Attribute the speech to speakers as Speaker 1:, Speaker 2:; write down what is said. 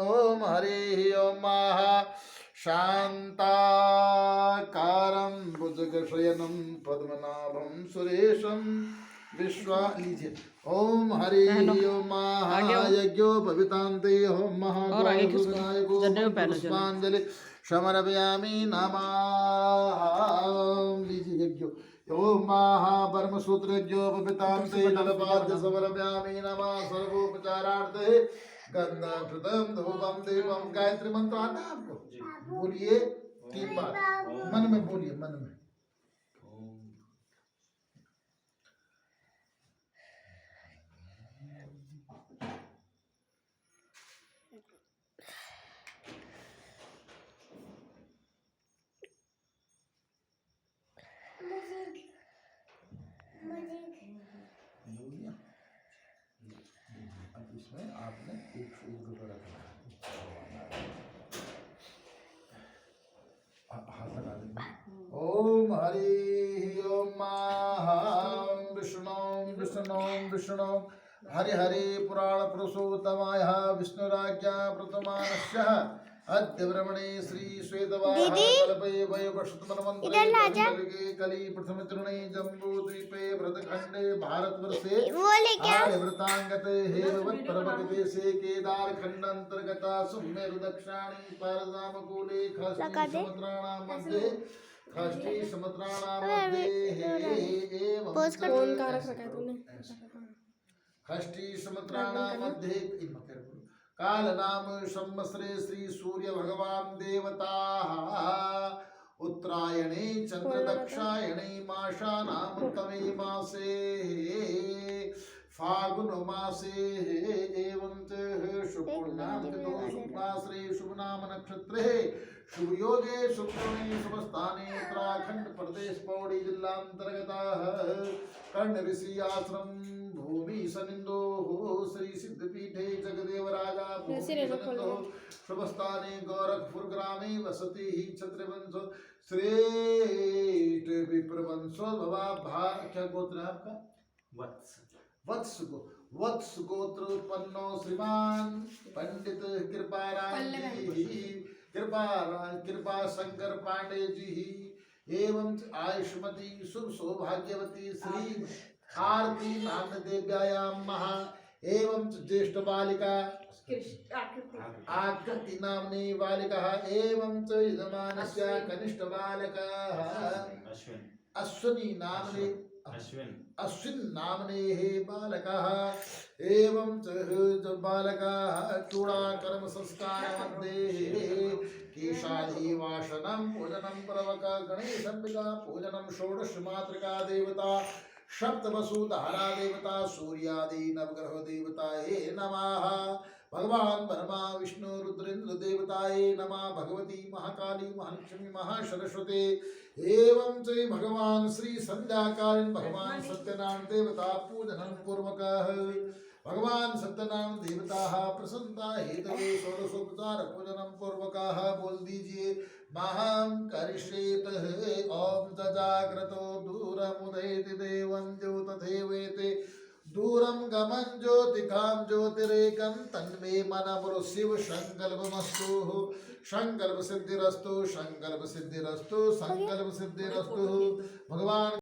Speaker 1: ओम हरि ओम महा शांताकारं भुजगशयनं पद्मनाभं सुरेशं विश्वा लीजिए। ओम हरि ओम महायज्ञोपवितान्ते ओम महागौरवनायको पुष्पांजलि समर्पयामि नमः। लीजिए यज्ञ। ओम महापरमसूत्र यज्ञोपवितान्ते जलपाद्य समर्पयामि नमः। सर्वोपचारार्थे गंधाक्षतम धूपम दीपम। गायत्री मंत्र आता है आपको? बोलिए 3 बार मन में बोलिए, मन में। अब इसमें आपने एक रुपये रखना है। हाथ लगा देंगे। ओम हरि ओम विष्णु हरि हरि पुराण पुरुषोत्तमाय विष्णुराज्ञा प्रतमानस्य अद्य ब्रह्मणे श्री श्वेतवाहकल्पे वयोवर्षतमन्वन्तरे कली प्रथम तृणे जम्बू द्वीपे भरतखंडे भारतवर्षे आर्यवृतांगते हेमवत् पर्वतदेशे केदार खंडांतर्गता सुमेरु दक्षिणानि पारदामकूले खष्टी समुद्राणां मध्ये काल नाम संवत्सरे श्री सूर्य भगवान देवता उत्तरायणे चंद्र दक्षायणे माषा नाम तमे मासे फागुन मासे एवं शुभनाम शुभमासे शुभनाम नक्षत्रे शुभ योगे शुभकर्णे शुभस्थाने उत्तराखंड प्रदेश पौड़ी जिल्लांतर्गता कर्ण ऋषि आश्रम भूमि सनिंदो श्री सिद्धपीठे जगदेवराजा शुभस्थाने गोरखपुर ग्रामे वसति ही छत्रवंशो श्रेष्ठ विप्रवंशो भवा। क्या गोत्र है आपका? वत्स गोत्र उत्पन्नो श्रीमान पंडित कृपा शंकर पांडे जी एवं आयुष्मती शुभ सौभाग्यवती श्री आरती नाम देव्यायां महा एवं ज्येष्ठ बालिका आकृति नामनी बालिका एवं च यजमानस्य कनिष्ठ बालकः अश्विनी नामने अश्विन नामने बालकः एवं च बालकः चूड़ाकर्म संस्कार मध्ये केशादि वासनं पूजनं प्रवक गणेशंबिका पूजनं षोडश मातृका देवता सप्तवसुधारा देवता सूर्यादि नवग्रह देवताये नमः। भगवान ब्रह्मा विष्णु रुद्रेंद्र देवताये नमः। भगवती महाकाली महालक्ष्मी महासरस्वती एवं च भगवान श्री संध्याकालीन भगवान सत्यनारायण देवता पूजनं पूर्वकः भगवान सत्यनारायण देवता प्रसन्नता हेतवे षोडशोपचार पूजनं पूर्वकः। बोल दीजिए महं करिष्येत ओम जाग्रतो दूरमुदैति देवं ज्योतथेवेते दूरम गमन ज्योतिकां ज्योतिरेकं तन्मे मनमुरु शिव संकल्पमस्तु संकल्प सिद्धिरस्तु संकल्प सिद्धिरस्तु संकल्प सिद्धिरस्तु। भगवान